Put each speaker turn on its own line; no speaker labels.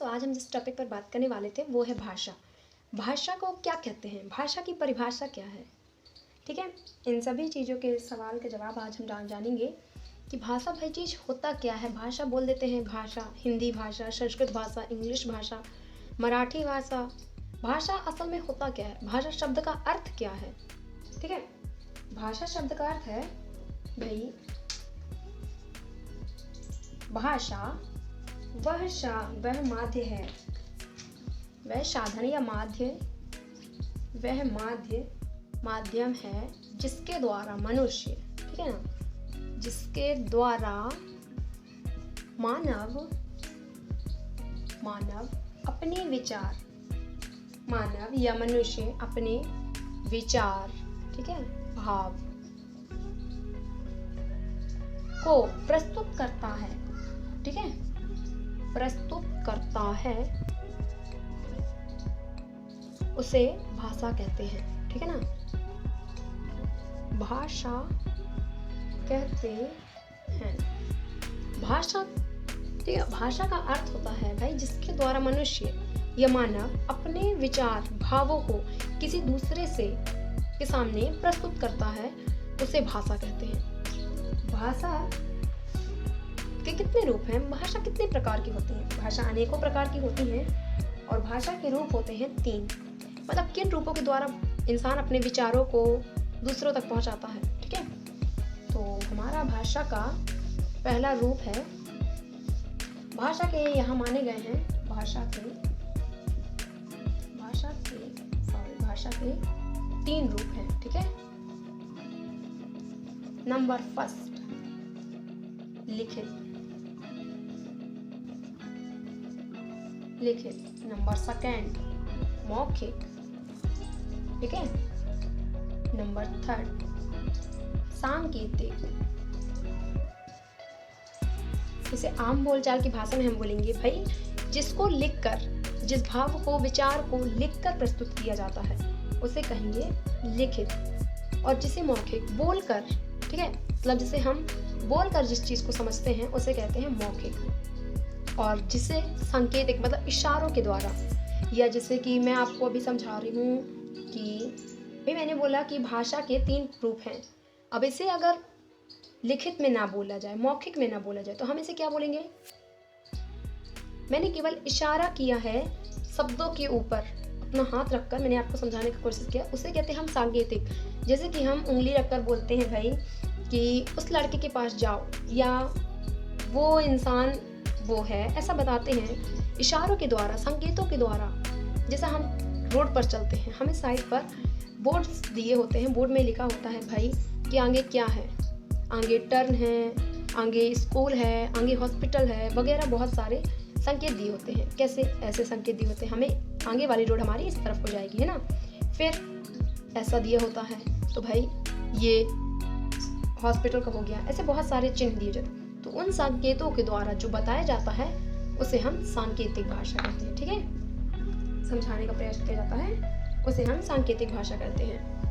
दोस्तों, आज हम जिस टॉपिक पर बात करने वाले थे वो है भाषा। भाषा को क्या कहते हैं, भाषा की परिभाषा क्या है। ठीक है, इन सभी चीज़ों के सवाल के जवाब आज हम जानेंगे कि भाषा भाई चीज़ होता क्या है। भाषा बोल देते हैं भाषा, हिंदी भाषा, संस्कृत भाषा, इंग्लिश भाषा, मराठी भाषा। भाषा असल में होता क्या है, भाषा शब्द का अर्थ क्या है। ठीक है, भाषा शब्द का अर्थ है भाई, भाषा वह माध्य है, वह साधन या वह माध्यम है जिसके द्वारा मनुष्य, ठीक है ना, जिसके द्वारा मानव अपने विचार, मानव या मनुष्य अपने विचार, ठीक है, भाव को प्रस्तुत करता है। ठीक है, प्रस्तुत करता है, उसे भाषा कहते हैं। ठीक है ना, भाषा कहते हैं। भाषा, ठीक है, भाषा का अर्थ होता है भाई जिसके द्वारा मनुष्य या मानव अपने विचार भावों को किसी दूसरे के सामने प्रस्तुत करता है, उसे भाषा कहते हैं। भाषा के कितने रूप हैं, भाषा कितने प्रकार की होती है। भाषा अनेकों प्रकार की होती है और भाषा के रूप होते हैं 3। मतलब किन रूपों के द्वारा इंसान अपने विचारों को दूसरों तक पहुंचाता है। ठीक है, तो हमारा भाषा का पहला रूप है, भाषा के यहाँ माने गए हैं भाषा के 3 रूप हैं। ठीक है, नंबर फर्स्ट लिखित, नंबर सेकंड मौखिक, ठीक है, नंबर थर्ड सांकेतिक। इसे आम बोलचाल की भाषा में हम बोलेंगे भाई जिसको लिखकर, जिस भाव को, विचार को लिखकर प्रस्तुत किया जाता है उसे कहेंगे लिखित। और जिसे मौखिक बोलकर, ठीक है, मतलब जिसे हम बोलकर जिस चीज को समझते हैं उसे कहते हैं मौखिक। और जिसे सांकेतिक मतलब इशारों के द्वारा, या जैसे कि मैं आपको अभी समझा रही हूँ कि भाई मैंने बोला कि भाषा के 3 रूप हैं। अब इसे अगर लिखित में ना बोला जाए, मौखिक में ना बोला जाए, तो हम इसे क्या बोलेंगे। मैंने केवल इशारा किया है शब्दों के ऊपर, अपना हाथ रखकर मैंने आपको समझाने की कोशिश किया, उसे कहते हैं हम सांकेतिक। जैसे कि हम उंगली रखकर बोलते हैं भाई कि उस लड़के के पास जाओ, या वो इंसान वो है, ऐसा बताते हैं इशारों के द्वारा, संकेतों के द्वारा। जैसा हम रोड पर चलते हैं, हमें साइड पर बोर्ड्स दिए होते हैं, बोर्ड में लिखा होता है भाई कि आगे क्या है, आगे टर्न है, आगे स्कूल है, आगे हॉस्पिटल है वगैरह, बहुत सारे संकेत दिए होते हैं। कैसे ऐसे संकेत दिए होते हैं, हमें आगे वाली रोड हमारी इस तरफ हो जाएगी, है ना। फिर ऐसा दिया होता है तो भाई ये हॉस्पिटल का हो गया, ऐसे बहुत सारे चिन्ह दिए जाते हैं। तो उन संकेतों के द्वारा जो बताया जाता है उसे हम सांकेतिक भाषा कहते हैं। ठीक है, समझाने का प्रयास किया जाता है, उसे हम सांकेतिक भाषा कहते हैं।